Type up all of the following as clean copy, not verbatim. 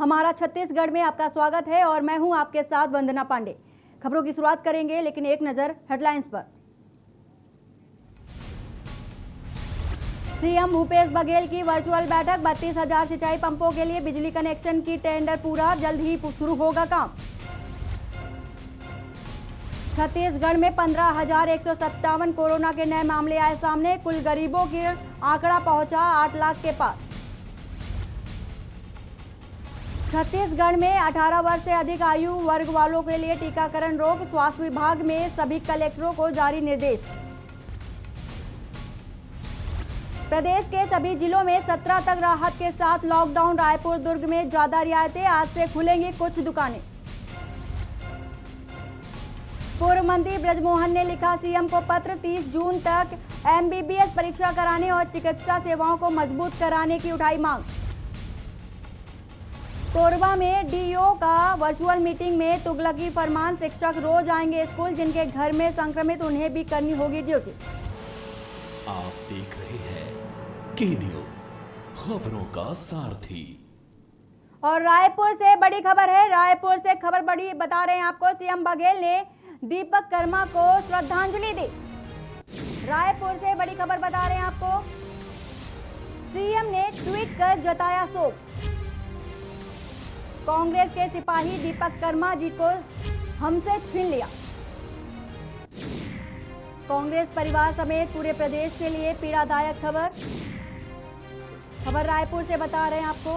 हमारा छत्तीसगढ़ में आपका स्वागत है और मैं हूं आपके साथ वंदना पांडे। खबरों की शुरुआत करेंगे, लेकिन एक नजर हेडलाइंस पर। सीएम भूपेश बघेल की वर्चुअल बैठक। 32,000 सिंचाई पंपों के लिए बिजली कनेक्शन की टेंडर पूरा, जल्द ही शुरू होगा काम। छत्तीसगढ़ में 15,157 कोरोना के नए मामले आए सामने। कुल गरीबों के आंकड़ा पहुंचा 8 लाख के पास। छत्तीसगढ़ में 18 वर्ष से अधिक आयु वर्ग वालों के लिए टीकाकरण रोक। स्वास्थ्य विभाग में सभी कलेक्टरों को जारी निर्देश। प्रदेश के सभी जिलों में 17 तक राहत के साथ लॉकडाउन। रायपुर दुर्ग में ज्यादा रियायतें, आज से खुलेंगी कुछ दुकानें। पूर्व मंत्री ब्रजमोहन ने लिखा सीएम को पत्र। 30 जून तक एमबीबीएस परीक्षा कराने और चिकित्सा सेवाओं को मजबूत कराने की उठाई मांग। कोरबा में डीईओ का वर्चुअल मीटिंग में तुगलकी फरमान। शिक्षक रोज आएंगे स्कूल, जिनके घर में संक्रमित उन्हें भी करनी होगी ड्यूटी। आप देख रहे हैं के न्यूज, खबरों का सारथी। और रायपुर से बड़ी खबर है। रायपुर से खबर बड़ी बता रहे हैं आपको। सीएम बघेल ने दीपक कर्मा को श्रद्धांजलि दी। रायपुर से बड़ी खबर बता रहे हैं आपको। सीएम ने ट्वीट कर जताया शोक। कांग्रेस के सिपाही दीपक कर्मा जी को हमसे छीन लिया। कांग्रेस परिवार समेत पूरे प्रदेश के लिए पीड़ादायक खबर रायपुर से बता रहे हैं आपको।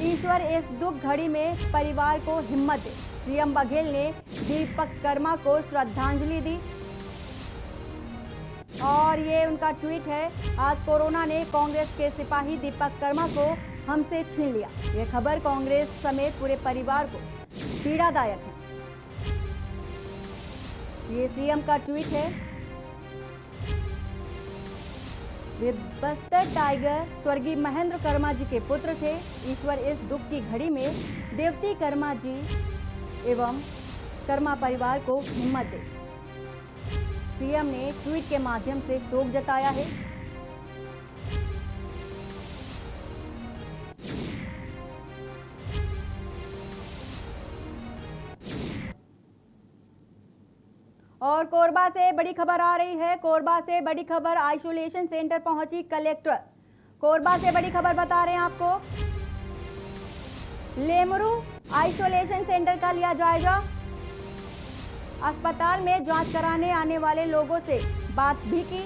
ईश्वर इस दुख घड़ी में परिवार को हिम्मत दे। सीएम बघेल ने दीपक कर्मा को श्रद्धांजलि दी और ये उनका ट्वीट है। आज कोरोना ने कांग्रेस के सिपाही दीपक कर्मा को हमसे छीन लिया। यह खबर कांग्रेस समेत पूरे परिवार को पीड़ादायक है। ये सीएम का ट्वीट है। वे बस्तर टाइगर स्वर्गीय महेंद्र कर्मा जी के पुत्र थे। ईश्वर इस दुख की घड़ी में देवती कर्मा जी एवं कर्मा परिवार को हिम्मत दे। सीएम ने ट्वीट के माध्यम से शोक जताया है। और कोरबा से बड़ी खबर आ रही है। कोरबा से बड़ी खबर, आइसोलेशन सेंटर पहुंची कलेक्टर। कोरबा से बड़ी खबर बता रहे हैं आपको। लेमरू आइसोलेशन सेंटर का लिया जायजा। अस्पताल में जांच कराने आने वाले लोगों से बात भी की।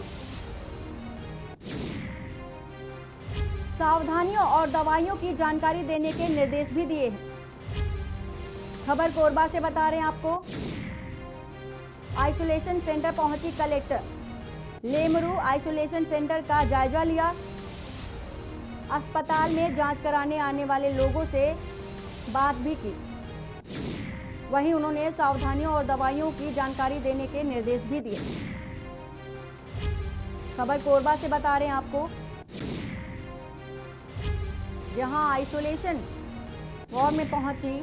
सावधानियों और दवाइयों की जानकारी देने के निर्देश भी दिए हैं। खबर कोरबा से बता रहे हैं आपको। आइसोलेशन सेंटर पहुंची कलेक्टर। लेमरू आइसोलेशन सेंटर का जायजा लिया। अस्पताल में जांच कराने आने वाले लोगों से बात भी की। वहीं उन्होंने सावधानियों और दवाइयों की जानकारी देने के निर्देश भी दिए। खबर कोरबा से बता रहे हैं आपको, जहां आइसोलेशन वार्ड में पहुंची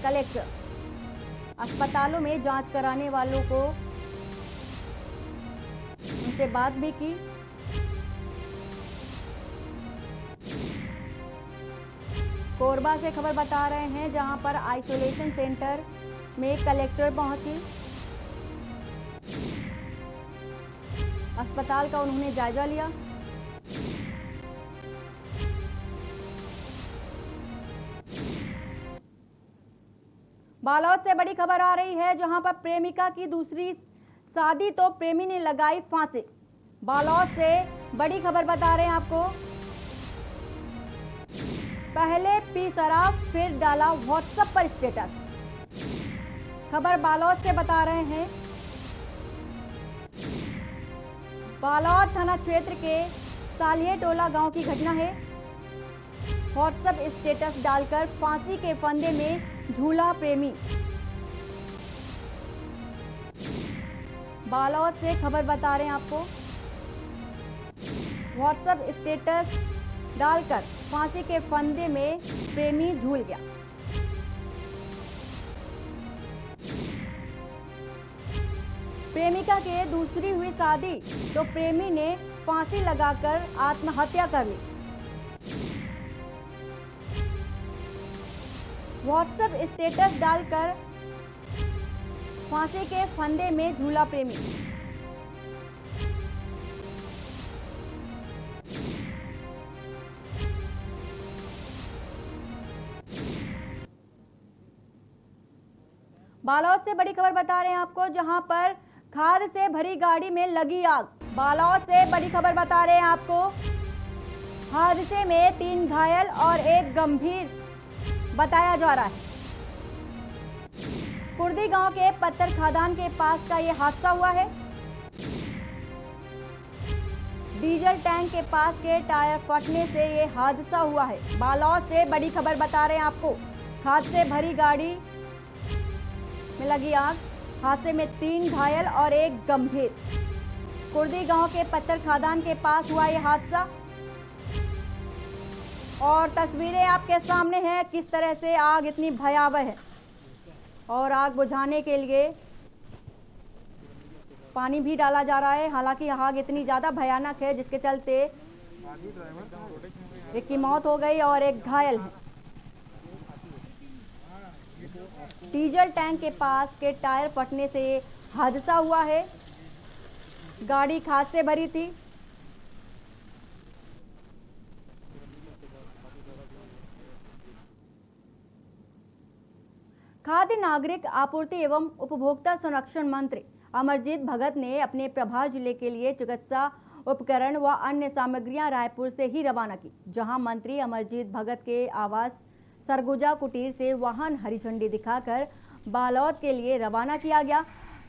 कलेक्टर। अस्पतालों में जांच कराने वालों को उनसे बात भी की। कोरबा से खबर बता रहे हैं, जहां पर आइसोलेशन सेंटर में कलेक्टर पहुंची। अस्पताल का उन्होंने जायजा लिया। बालोद से बड़ी खबर आ रही है, जहां पर प्रेमिका की दूसरी शादी तो प्रेमी ने लगाई फांसी। बालोद से बड़ी खबर बता रहे हैं आपको। पहले पी शराब, फिर डाला व्हाट्सएप पर स्टेटस। खबर बालोद से बता रहे हैं। बालोद थाना क्षेत्र के सालिये टोला गांव की घटना है। व्हाट्सएप स्टेटस डालकर फांसी के फंदे में झूला प्रेमी। बालोद से खबर बता रहे हैं आपको। व्हाट्सएप स्टेटस डालकर फांसी के फंदे में प्रेमी झूल गया। प्रेमिका के दूसरी हुई शादी तो प्रेमी ने फांसी लगाकर आत्महत्या कर ली। व्हाट्सएप स्टेटस डालकर फांसी के फंदे में झूला प्रेमी। बालोद से बड़ी खबर बता रहे हैं आपको, जहां पर खाद से भरी गाड़ी में लगी आग। बालोद से बड़ी खबर बता रहे हैं आपको, हादसे में 3 घायल और 1 गंभीर बताया जा रहा है। कुर्दी गांव के पत्थर खादान के पास का यह हादसा हुआ है। डीजल टैंक के पास के टायर फटने से यह हादसा हुआ है। बालोद से बड़ी खबर बता रहे हैं आपको, खाद से भरी गाड़ी में लगी आग, हादसे में 3 घायल और 1 गंभीर। कुर्दी गांव के पत्थर खादान के पास हुआ यह हादसा और तस्वीरें आपके सामने हैं किस तरह से आग इतनी भयावह है और आग बुझाने के लिए पानी भी डाला जा रहा है। हालांकि आग इतनी ज्यादा भयानक है जिसके चलते एक की मौत हो गई और 1 घायल है। डीजल टैंक के पास के टायर फटने से ये हादसा हुआ है। गाड़ी खाद से भरी थी। खाद्य नागरिक आपूर्ति एवं उपभोक्ता संरक्षण मंत्री अमरजीत भगत ने अपने प्रभार जिले के लिए चिकित्सा उपकरण व अन्य सामग्रियां रायपुर से ही रवाना की, जहां मंत्री अमरजीत भगत के आवास सरगुजा कुटीर से वाहन हरी झंडी दिखाकर बालोद के लिए रवाना किया गया।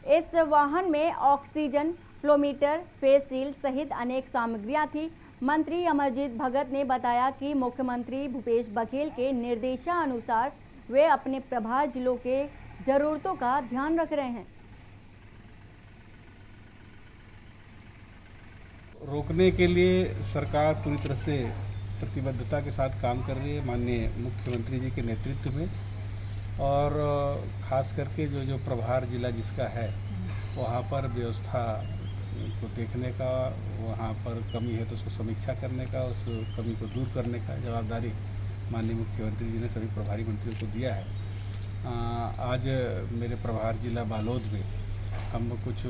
इस वाहन में ऑक्सीजन, फ्लोमीटर, फेस शील्ड सहित अनेक सामग्रियां थी। मंत्री अमरजीत भगत ने बताया कि मुख्यमंत्री भूपेश बघेल के निर्देशानुसार वे अपने प्रभार जिलों के जरूरतों का ध्यान रख रहे हैं। रोकने के लिए सरकार पूरी तरह से प्रतिबद्धता के साथ काम कर रही है माननीय मुख्यमंत्री जी के नेतृत्व में, और खास करके जो प्रभार जिला जिसका है वहाँ पर व्यवस्था को देखने का, वहाँ पर कमी है तो उसको समीक्षा करने का, उस कमी को दूर करने का जवाबदारी माननीय मुख्यमंत्री जी ने सभी प्रभारी मंत्रियों को दिया है। आज मेरे प्रभार जिला बालोद में हम कुछ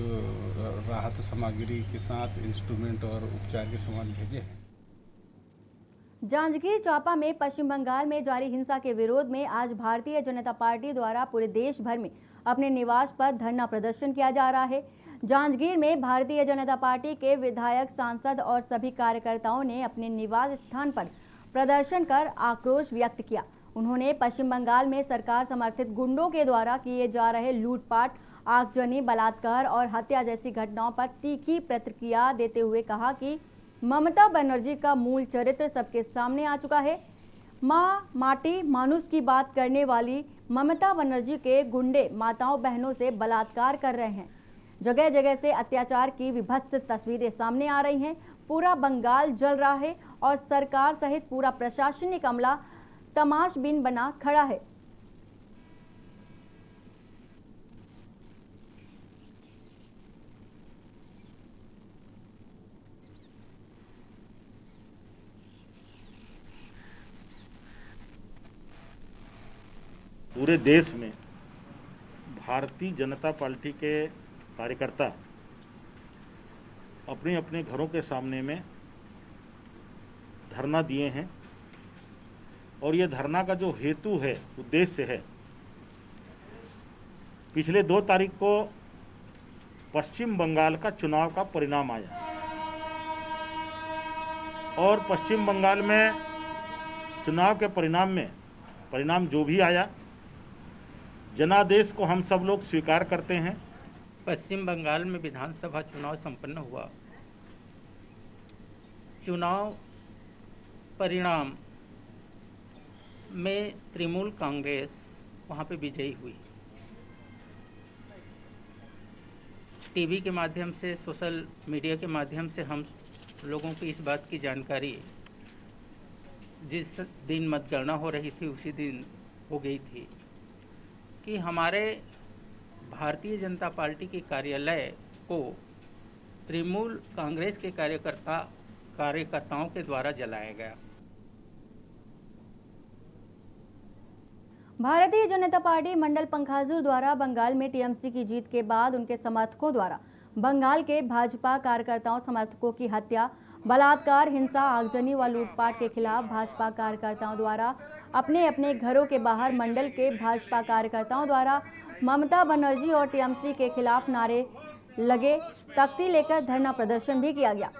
राहत सामग्री के साथ इंस्ट्रूमेंट और उपचार के सामान भेजे हैं। जांजगीर चांपा में पश्चिम बंगाल में जारी हिंसा के विरोध में आज भारतीय जनता पार्टी द्वारा पूरे देश भर में अपने निवास पर धरना प्रदर्शन किया जा रहा है। जांजगीर में भारतीय जनता पार्टी के विधायक, सांसद और सभी कार्यकर्ताओं ने अपने निवास स्थान पर प्रदर्शन कर आक्रोश व्यक्त किया। उन्होंने पश्चिम बंगाल में सरकार समर्थित गुंडों के द्वारा किए जा रहे लूटपाट, आगजनी, बलात्कार और हत्या जैसी घटनाओं पर तीखी प्रतिक्रिया देते हुए कहा कि ममता बनर्जी का मूल चरित्र सबके सामने आ चुका है। माँ माटी मानुष की बात करने वाली ममता बनर्जी के गुंडे माताओं बहनों से बलात्कार कर रहे हैं। जगह जगह से अत्याचार की विभत्स तस्वीरें सामने आ रही हैं। पूरा बंगाल जल रहा है और सरकार सहित पूरा प्रशासनिक अमला तमाशबीन बना खड़ा है। पूरे देश में भारतीय जनता पार्टी के कार्यकर्ता अपने अपने घरों के सामने में धरना दिए हैं और ये धरना का जो हेतु है, उद्देश्य है, पिछले 2 तारीख को पश्चिम बंगाल का चुनाव का परिणाम आया और पश्चिम बंगाल में चुनाव के परिणाम जो भी आया, जनादेश को हम सब लोग स्वीकार करते हैं। पश्चिम बंगाल में विधानसभा चुनाव संपन्न हुआ। चुनाव परिणाम में तृणमूल कांग्रेस वहाँ पे विजयी हुई। टीवी के माध्यम से, सोशल मीडिया के माध्यम से हम लोगों को इस बात की जानकारी जिस दिन मतगणना हो रही थी उसी दिन हो गई थी कि हमारे भारतीय जनता पार्टी के कार्यालय को तृणमूल कांग्रेस के कार्यकर्ताओं के द्वारा जलाया गया। भारतीय जनता पार्टी मंडल पंखाजुर द्वारा बंगाल में टीएमसी की जीत के बाद उनके समर्थकों द्वारा बंगाल के भाजपा कार्यकर्ताओं समर्थकों की हत्या, बलात्कार, हिंसा, आगजनी व लूटपाट के खिलाफ भाजपा कार्यकर्ताओं द्वारा अपने अपने घरों के बाहर मंडल के भाजपा कार्यकर्ताओं द्वारा ममता बनर्जी और टीएमसी के खिलाफ नारे लगे, तख्ती लेकर धरना प्रदर्शन भी किया गया।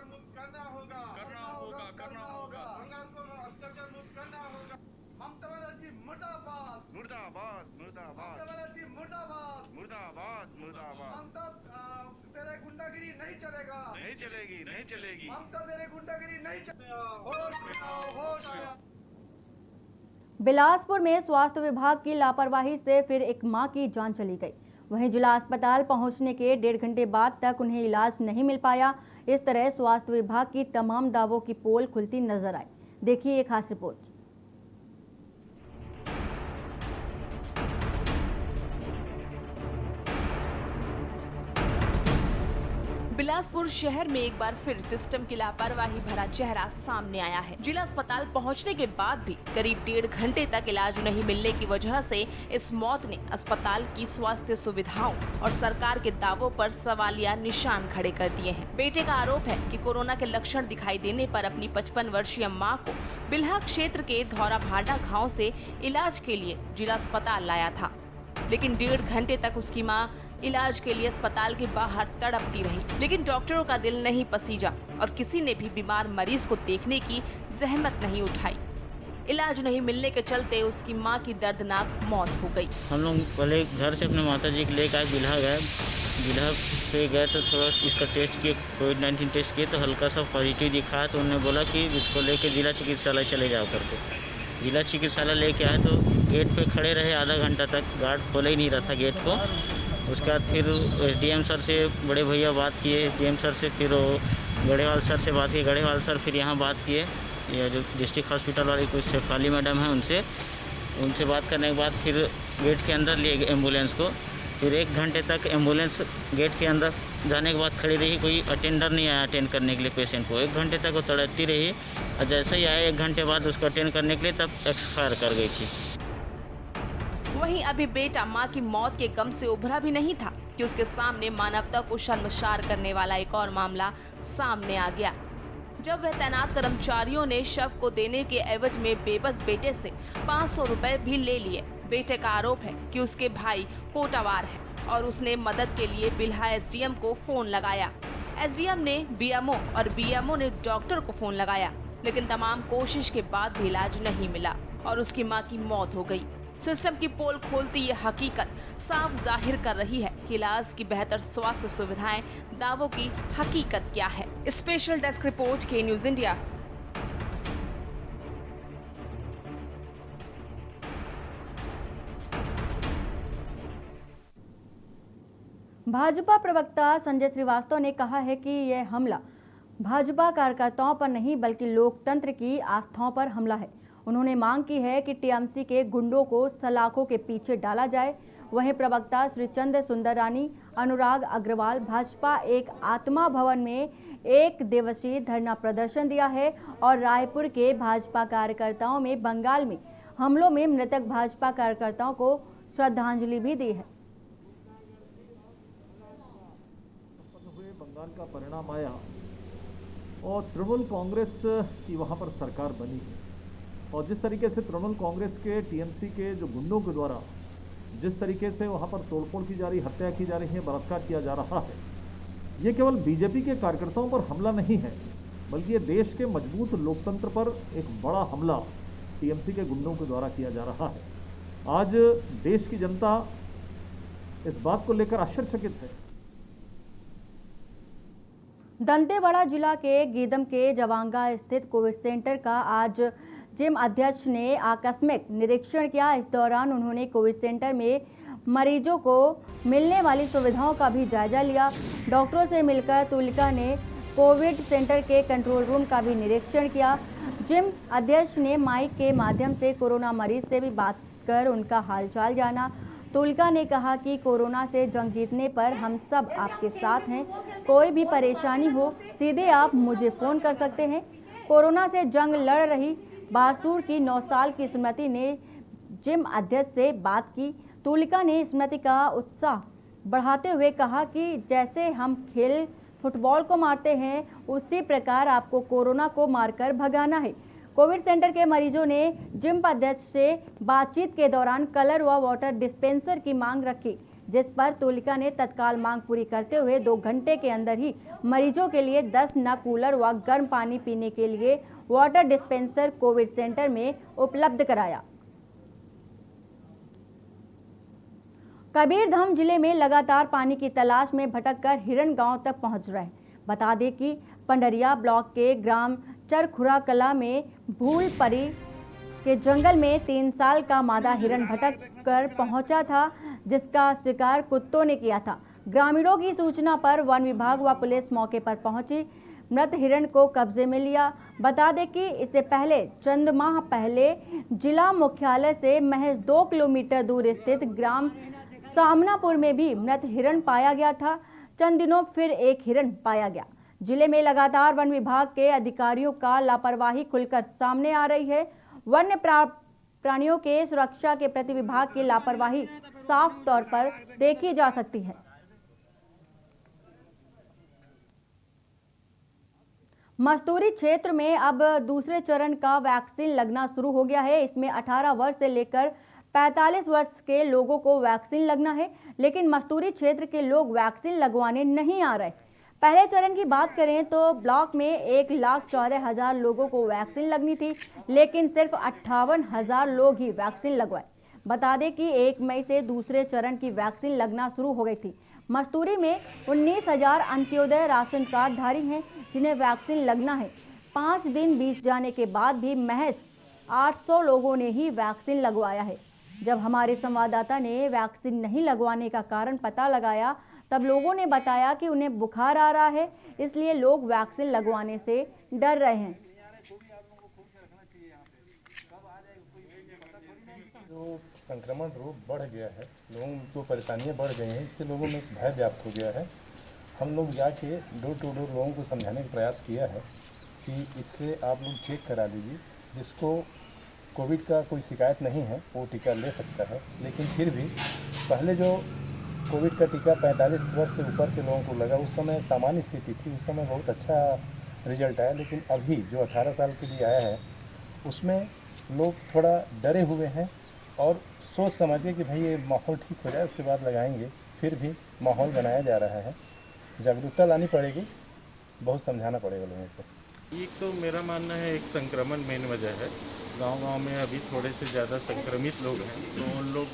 तेरे गुंडागिरी नहीं चलेगा, नहीं चलेगी। ममता तेरे गुंडागिरी नहीं चलेगा। होश में आओ, होश में आओ। बिलासपुर में स्वास्थ्य विभाग की लापरवाही से फिर एक मां की जान चली गई। वहीं जिला अस्पताल पहुंचने के 1.5 घंटे बाद तक उन्हें इलाज नहीं मिल पाया। इस तरह स्वास्थ्य विभाग की तमाम दावों की पोल खुलती नजर आई। देखिए एक खास रिपोर्ट। बिलासपुर शहर में एक बार फिर सिस्टम की लापरवाही भरा चेहरा सामने आया है। जिला अस्पताल पहुंचने के बाद भी करीब 1.5 घंटे तक इलाज नहीं मिलने की वजह से इस मौत ने अस्पताल की स्वास्थ्य सुविधाओं और सरकार के दावों पर सवालिया निशान खड़े कर दिए हैं। बेटे का आरोप है कि कोरोना के लक्षण दिखाई देने पर अपनी 55 वर्षीय मां को बिल्हा क्षेत्र के धौरा भाटा गाँव से इलाज के लिए जिला अस्पताल लाया था, लेकिन 1.5 घंटे तक उसकी मां इलाज के लिए अस्पताल के बाहर तड़पती रही। लेकिन डॉक्टरों का दिल नहीं पसीजा और किसी ने भी बीमार मरीज को देखने की जहमत नहीं उठाई। इलाज नहीं मिलने के चलते उसकी मां की दर्दनाक मौत हो गई। हम लोग पहले घर से अपने माता जी को लेकर आए, बिल्हा गए। बिल्हा पे गए तो थोड़ा इसका टेस्ट किए, कोविड-19 टेस्ट किए तो हल्का सा पॉजिटिव दिखा, तो उन्होंने बोला कि इसको लेके जिला चिकित्सालय चले जाओ करके। जिला चिकित्सालय लेके आए तो गेट पे खड़े रहे आधा घंटा तक, गार्ड खोले ही नहीं रहा था गेट को। उसके बाद फिर एसडीएम सर से बड़े भैया बात किए, एसडीएम सर से फिर गढ़ेवाल सर से बात की, गढ़ेवाल सर फिर यहाँ बात किए, ये जो डिस्ट्रिक्ट हॉस्पिटल वाली कोई शेफाली मैडम है उनसे बात करने के बाद फिर गेट के अंदर लिए एम्बुलेंस को। फिर 1 घंटे तक एम्बुलेंस गेट के अंदर जाने के बाद खड़ी रही, कोई अटेंडर नहीं आया अटेंड करने के लिए पेशेंट को। 1 घंटे तक वो तड़पती रही और जैसे ही आया 1 घंटे बाद उसको अटेंड करने के लिए तब एक्सपायर कर गई थी। वहीं अभी बेटा मां की मौत के गम से उभरा भी नहीं था कि उसके सामने मानवता को शर्मसार करने वाला एक और मामला सामने आ गया, जब वह तैनात कर्मचारियों ने शव को देने के एवज में बेबस बेटे से 500 रुपए भी ले लिए। बेटे का आरोप है कि उसके भाई कोटावार है और उसने मदद के लिए बिल्हा एसडीएम को फोन लगाया। एसडीएम ने बीएमओ और बीएमओ ने डॉक्टर को फोन लगाया, लेकिन तमाम कोशिश के बाद भी इलाज नहीं मिला और उसकी मां की मौत हो गई। सिस्टम की पोल खोलती ये हकीकत साफ जाहिर कर रही है कि इलाज की बेहतर स्वास्थ्य सुविधाएं दावों की हकीकत क्या है। स्पेशल डेस्क रिपोर्ट के न्यूज इंडिया। भाजपा प्रवक्ता संजय श्रीवास्तव ने कहा है कि यह हमला भाजपा कार्यकर्ताओं पर नहीं बल्कि लोकतंत्र की आस्थाओं पर हमला है। उन्होंने मांग की है कि टीएमसी के गुंडों को सलाखों के पीछे डाला जाए। वहीं प्रवक्ता श्री चंद्र सुंदर रानी, अनुराग अग्रवाल भाजपा एक आत्मा भवन में 1 दिवसीय धरना प्रदर्शन दिया है और रायपुर के भाजपा कार्यकर्ताओं में बंगाल में हमलों में मृतक भाजपा कार्यकर्ताओं को श्रद्धांजलि भी दी है। बंगाल का परिणाम आया और तृणमूल कांग्रेस की वहां पर सरकार बनी और जिस तरीके से तृणमूल कांग्रेस के टीएमसी के जो गुंडों के द्वारा जिस तरीके से वहां पर तोड़फोड़ की जा रही, हत्या की जा रही है, बलात्कार किया जा रहा है, ये केवल बीजेपी के कार्यकर्ताओं पर हमला नहीं है बल्कि ये देश के मजबूत लोकतंत्र पर एक बड़ा हमला टीएमसी के गुंडों के द्वारा किया जा रहा है। आज देश की जनता इस बात को लेकर आश्चर्यचकित है। दंतेवाड़ा जिला के गीदम के जवांगा स्थित कोविड सेंटर का आज जिम अध्यक्ष ने आकस्मिक निरीक्षण किया। इस दौरान उन्होंने कोविड सेंटर में मरीजों को मिलने वाली सुविधाओं का भी जायजा लिया। डॉक्टरों से मिलकर तुलिका ने कोविड सेंटर के कंट्रोल रूम का भी निरीक्षण किया। जिम अध्यक्ष ने माइक के माध्यम से कोरोना मरीज से भी बात कर उनका हालचाल जाना। तुलिका ने कहा कि कोरोना से जंग जीतने पर हम सब आपके साथ हैं। कोई भी परेशानी हो सीधे आप मुझे फ़ोन कर सकते हैं। कोरोना से जंग लड़ रही बारसूर की 9 साल की स्मृति ने जिम अध्यक्ष से बात की। तुलिका ने स्मृति का उत्साह बढ़ाते हुए कहा कि जैसे हम खेल फुटबॉल को मारते हैं, उसी प्रकार आपको कोरोना को मारकर भगाना है। कोविड सेंटर के मरीजों ने जिम अध्यक्ष से बातचीत के दौरान कलर व वाटर डिस्पेंसर की मांग रखी, जिस पर तुलिका ने तत्काल मांग पूरी करते हुए 2 घंटे के अंदर ही मरीजों के लिए 10 नग कूलर व गर्म पानी पीने के लिए वाटर डिस्पेंसर कोविड सेंटर में उपलब्ध कराया। कबीरधाम जिले में लगातार पानी की तलाश में भटककर हिरन गांव तक पहुंच रहे हैं। बता दें कि पंडरिया ब्लॉक के ग्राम चरखुरा कला में भूल परी के जंगल में 3 साल का मादा हिरन भटक कर पहुंचा था, जिसका शिकार कुत्तों ने किया था। ग्रामीणों की सूचना पर वन विभाग व पुलिस मौके पर पहुंची, मृत हिरण को कब्जे में लिया। बता दें कि इससे पहले चंद माह पहले जिला मुख्यालय से महज 2 किलोमीटर दूर स्थित ग्राम सामनापुर में भी मृत हिरण पाया गया था। चंद दिनों फिर एक हिरण पाया गया। जिले में लगातार वन विभाग के अधिकारियों का लापरवाही खुलकर सामने आ रही है। वन्य प्राणियों के सुरक्षा के प्रति विभाग की लापरवाही साफ तौर पर देखी जा सकती है। मस्तूरी क्षेत्र में अब दूसरे चरण का वैक्सीन लगना शुरू हो गया है। इसमें 18 वर्ष से लेकर 45 वर्ष के लोगों को वैक्सीन लगना है, लेकिन मस्तूरी क्षेत्र के लोग वैक्सीन लगवाने नहीं आ रहे। पहले चरण की बात करें तो ब्लॉक में 1,14,000 लोगों को वैक्सीन लगनी थी, लेकिन सिर्फ 58,000 लोग ही वैक्सीन लगवाए। बता दें कि 1 मई से दूसरे चरण की वैक्सीन लगना शुरू हो गई थी। मस्तूरी में 19,000 अंत्योदय राशन कार्ड धारी हैं, जिन्हें वैक्सीन लगना है। 5 दिन बीत जाने के बाद भी महज 800 लोगों ने ही वैक्सीन लगवाया है। जब हमारे संवाददाता ने वैक्सीन नहीं लगवाने का कारण पता लगाया, तब लोगों ने बताया कि उन्हें बुखार आ रहा है, इसलिए लोग वैक्सीन लगवाने से डर रहे हैं। जो संक्रमण रोग बढ़ गया है, लोगों को परेशानियां बढ़ गई हैं, इससे लोगों में भय व्याप्त हो गया है। हम लोग जाके डोर टू डोर लोगों को समझाने का प्रयास किया है कि इससे आप लोग चेक करा लीजिए। जिसको कोविड का कोई शिकायत नहीं है वो टीका ले सकता है, लेकिन फिर भी पहले जो कोविड का टीका 45 वर्ष से ऊपर के लोगों को लगा, उस समय सामान्य स्थिति थी, उस समय बहुत अच्छा रिजल्ट आया। लेकिन अभी जो 18 साल के लिए आया है, उसमें लोग थोड़ा डरे हुए हैं और सोच समझिए कि भाई ये माहौल ठीक हो जाए उसके बाद लगाएंगे। फिर भी माहौल बनाया जा रहा है, जागरूकता लानी पड़ेगी, बहुत समझाना पड़ेगा लोगों को। एक तो मेरा मानना है एक संक्रमण मेन वजह है। गांव-गांव में अभी थोड़े से ज़्यादा संक्रमित लोग हैं, तो उन लोग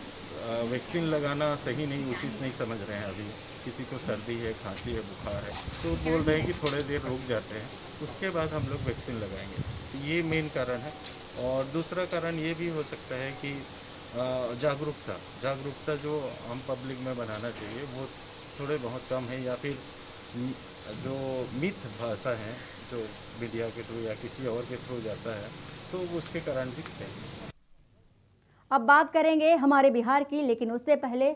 वैक्सीन लगाना सही नहीं, उचित नहीं समझ रहे हैं। अभी किसी को सर्दी है, खांसी है, बुखार है, तो बोल रहे हैं कि थोड़े देर रुक जाते हैं, उसके बाद हम लोग वैक्सीन लगाएंगे। ये मेन कारण है। और दूसरा कारण ये भी हो सकता है कि जागरूकता जो हम पब्लिक में बनाना चाहिए वो थोड़े बहुत कम है, या फिर जो मिथ भाषा है जो मीडिया के थ्रू या किसी और के थ्रू जाता है, तो उसके कारण भी है। अब बात करेंगे हमारे बिहार की, लेकिन उससे पहले